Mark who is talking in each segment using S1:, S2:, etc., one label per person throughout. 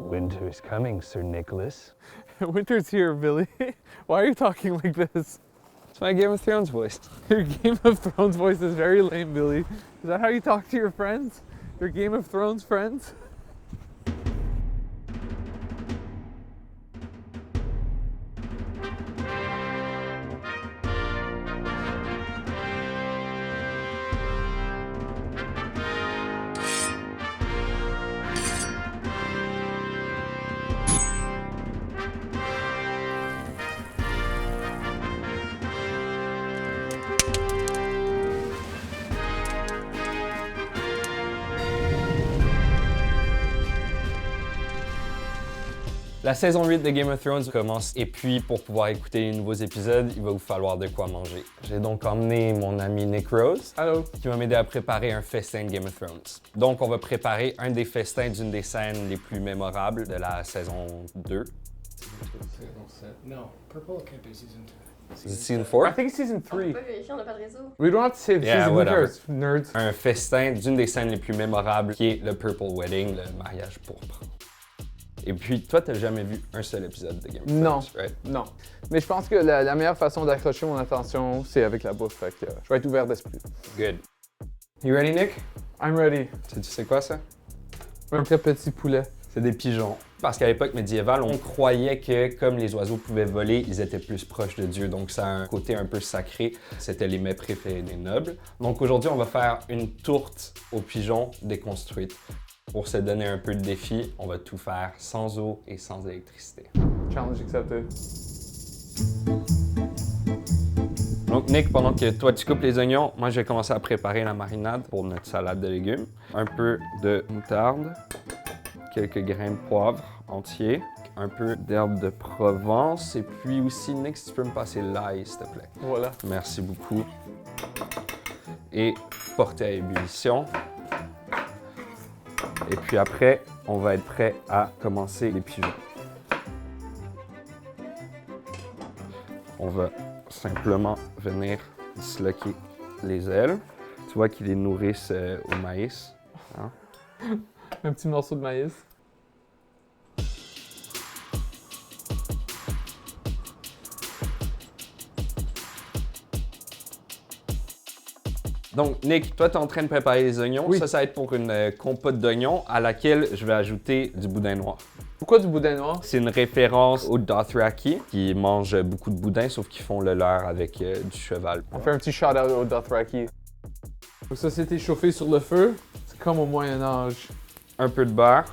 S1: Winter is coming, Sir Nicholas.
S2: Winter's here, Billy. Why are you talking like this?
S3: It's my Game of Thrones voice.
S2: Your Game of Thrones voice is very lame, Billy. Is that how you talk to your friends? Your Game of Thrones friends?
S3: La saison 8 de Game of Thrones commence et puis pour pouvoir écouter les nouveaux épisodes, il va vous falloir de quoi manger. J'ai donc emmené mon ami Nick Rose
S2: Allô?
S3: qui va m'aider à préparer un festin de Game of Thrones. Donc on va préparer un des festins d'une des scènes les plus mémorables de la saison 2.
S4: No, Purple can't be season 2.
S3: Season
S2: I
S3: 4?
S2: think it's season
S5: On peut
S2: 3.
S5: pas vérifier, on n'a pas de réseau.
S2: We don't have to say the
S3: Yeah,
S2: season
S3: whatever.
S2: because nerds.
S3: Un festin d'une des scènes les plus mémorables qui est le Purple Wedding, le mariage pourpre. Et puis, toi, t'as jamais vu un seul épisode de Game of Thrones,
S2: Non.
S3: right?
S2: Non. Mais je pense que la meilleure façon d'accrocher mon attention, c'est avec la bouffe. Fait que je vais être ouvert d'esprit.
S3: Good. You ready, Nick?
S2: I'm ready.
S3: Tu sais quoi, ça?
S2: Un très petit poulet.
S3: C'est des pigeons. Parce qu'à l'époque médiévale, on croyait que comme les oiseaux pouvaient voler, ils étaient plus proches de Dieu. Donc ça a un côté un peu sacré. C'était les mets préférés des nobles. Donc aujourd'hui, on va faire une tourte aux pigeons déconstruite. Pour se donner un peu de défi, on va tout faire sans eau et sans électricité.
S2: Challenge accepted.
S3: Donc Nick, pendant que toi tu coupes les oignons, moi je vais commencer à préparer la marinade pour notre salade de légumes. Un peu de moutarde, quelques grains de poivre entiers, un peu d'herbe de Provence et puis aussi Nick, si tu peux me passer l'ail s'il te plaît.
S2: Voilà.
S3: Merci beaucoup. Et porter à ébullition. Et puis après, on va être prêt à commencer les pigeons. On va simplement venir disloquer les ailes. Tu vois qu'ils les nourrissent au maïs. Hein?
S2: Un petit morceau de maïs.
S3: Donc, Nick, toi, tu es en train de préparer les oignons.
S2: Oui.
S3: Ça va être pour une compote d'oignons à laquelle je vais ajouter du boudin noir.
S2: Pourquoi du boudin noir?
S3: C'est une référence aux Dothraki qui mangent beaucoup de boudin, sauf qu'ils font le leur avec du cheval.
S2: On fait un petit shout-out au Dothraki. Donc ça, c'était chauffé sur le feu. C'est comme au Moyen-Âge.
S3: Un peu de beurre.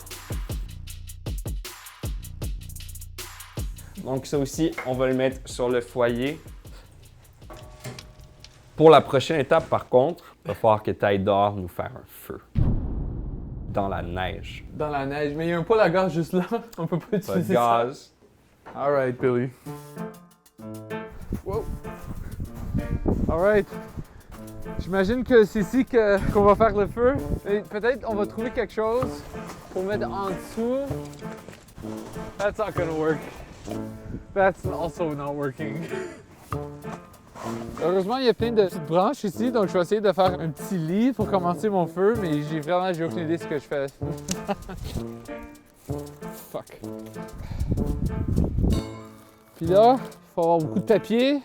S3: Donc ça aussi, on va le mettre sur le foyer. Pour la prochaine étape, par contre, il va falloir que tu ailles dehors nous faire un feu. Dans la neige.
S2: Dans la neige. Mais il y a un poêle à gaz juste là. On peut pas
S3: Pas de
S2: utiliser ça.
S3: gaz.
S2: Alright, Billy. Wow. Alright. J'imagine que c'est ici qu'on va faire le feu. Et peut-être on va trouver quelque chose pour mettre en dessous. That's not gonna work. That's also not working. Heureusement, il y a plein de petites branches ici, donc je vais essayer de faire un petit lit pour commencer mon feu, mais j'ai aucune idée de ce que je fais. Fuck. Puis là, il faut avoir beaucoup de papier.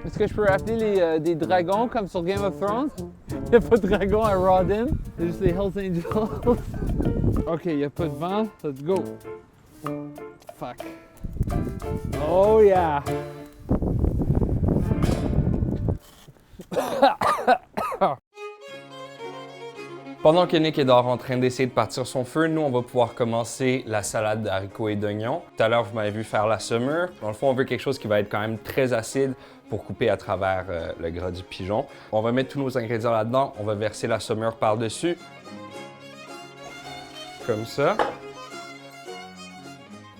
S2: Est-ce que je peux appeler des dragons comme sur Game of Thrones? Il n'y a pas de dragon à Rodden, c'est juste les Hells Angels. Ok, il n'y a pas de vent, let's go. Fuck. Oh yeah!
S3: Pendant que Nick est dehors en train d'essayer de partir son feu, nous, on va pouvoir commencer la salade d'haricots et d'oignons. Tout à l'heure, vous m'avez vu faire la saumure. Dans le fond, on veut quelque chose qui va être quand même très acide pour couper à travers le gras du pigeon. On va mettre tous nos ingrédients là-dedans. On va verser la saumure par-dessus. Comme ça.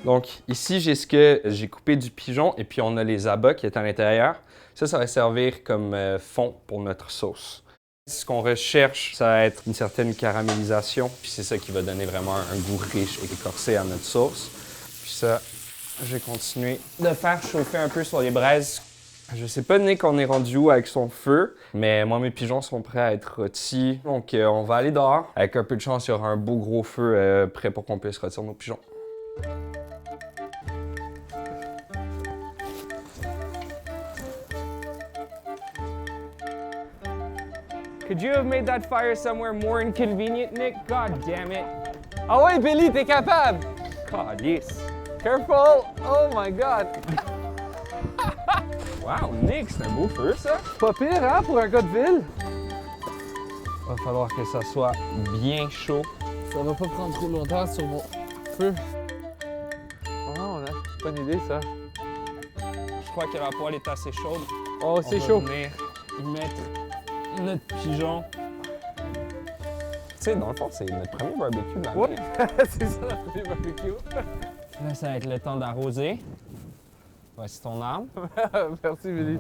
S3: Donc ici, j'ai ce que j'ai coupé du pigeon et puis on a les abats qui est à l'intérieur. Ça va servir comme fond pour notre sauce. Ce qu'on recherche, ça va être une certaine caramélisation, puis c'est ça qui va donner vraiment un goût riche et écorsé à notre sauce. Puis ça, je vais continuer de faire chauffer un peu sur les braises Je sais pas, Nick, on est rendu où avec son feu, mais moi, mes pigeons sont prêts à être rôtis. Donc, on va aller dehors. Avec un peu de chance, il y aura un beau gros feu prêt pour qu'on puisse rôtir nos pigeons.
S5: Could you have made that fire somewhere more inconvenient, Nick? God damn it.
S2: Ah ouais, Billy, t'es capable!
S5: Calice.
S2: Careful! Oh my god!
S5: Wow, Nick, c'est un beau feu, ça.
S2: Pas pire, hein, pour un gars de ville?
S5: Va falloir que ça soit bien chaud.
S2: Ça va pas prendre trop longtemps sur mon feu. Oh, on a bonne idée, ça.
S5: Je crois que la poêle est assez chaude.
S2: Oh, c'est
S5: On va
S2: chaud.
S5: venir y mettre notre pigeon.
S3: Tu sais, dans le fond, c'est notre premier barbecue de l'année.
S2: Ouais, c'est ça, notre premier barbecue.
S5: Là, ça va être le temps d'arroser. Voici ton arme.
S2: Merci, Billy.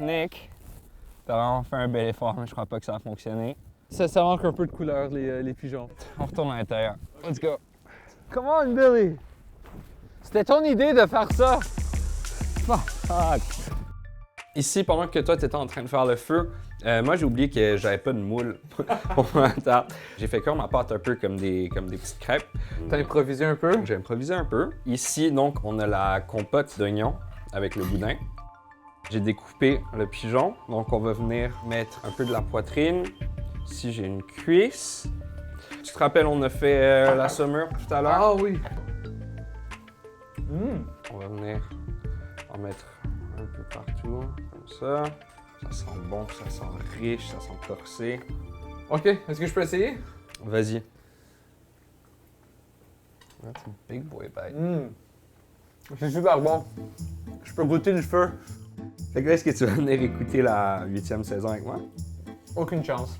S5: Nick, t'as vraiment fait un bel effort, mais je crois pas que ça a fonctionné.
S2: Ça manque un peu de couleur, les pigeons.
S5: On retourne à l'intérieur. Let's go.
S2: Come on, Billy! C'était ton idée de faire ça!
S3: Ici, pendant que toi, tu étais en train de faire le feu, moi, j'ai oublié que j'avais pas de moule pour ma tarte. J'ai fait cuire ma pâte un peu comme des petites crêpes.
S2: T'as improvisé un peu?
S3: J'ai improvisé un peu. Ici, donc, on a la compote d'oignons avec le boudin. J'ai découpé le pigeon, donc on va venir mettre un peu de la poitrine. Ici, j'ai une cuisse. Tu te rappelles, on a fait la saumure tout à l'heure?
S2: Ah oui!
S3: On va venir en mettre un peu partout, comme ça. Ça sent bon, ça sent riche, ça sent corsé.
S2: Ok, est-ce que je peux essayer?
S3: Vas-y. That's a big boy bite.
S2: C'est super bon. Je peux goûter du feu.
S3: Fait que là, est-ce que tu vas venir écouter la 8e saison avec moi?
S2: Aucune chance.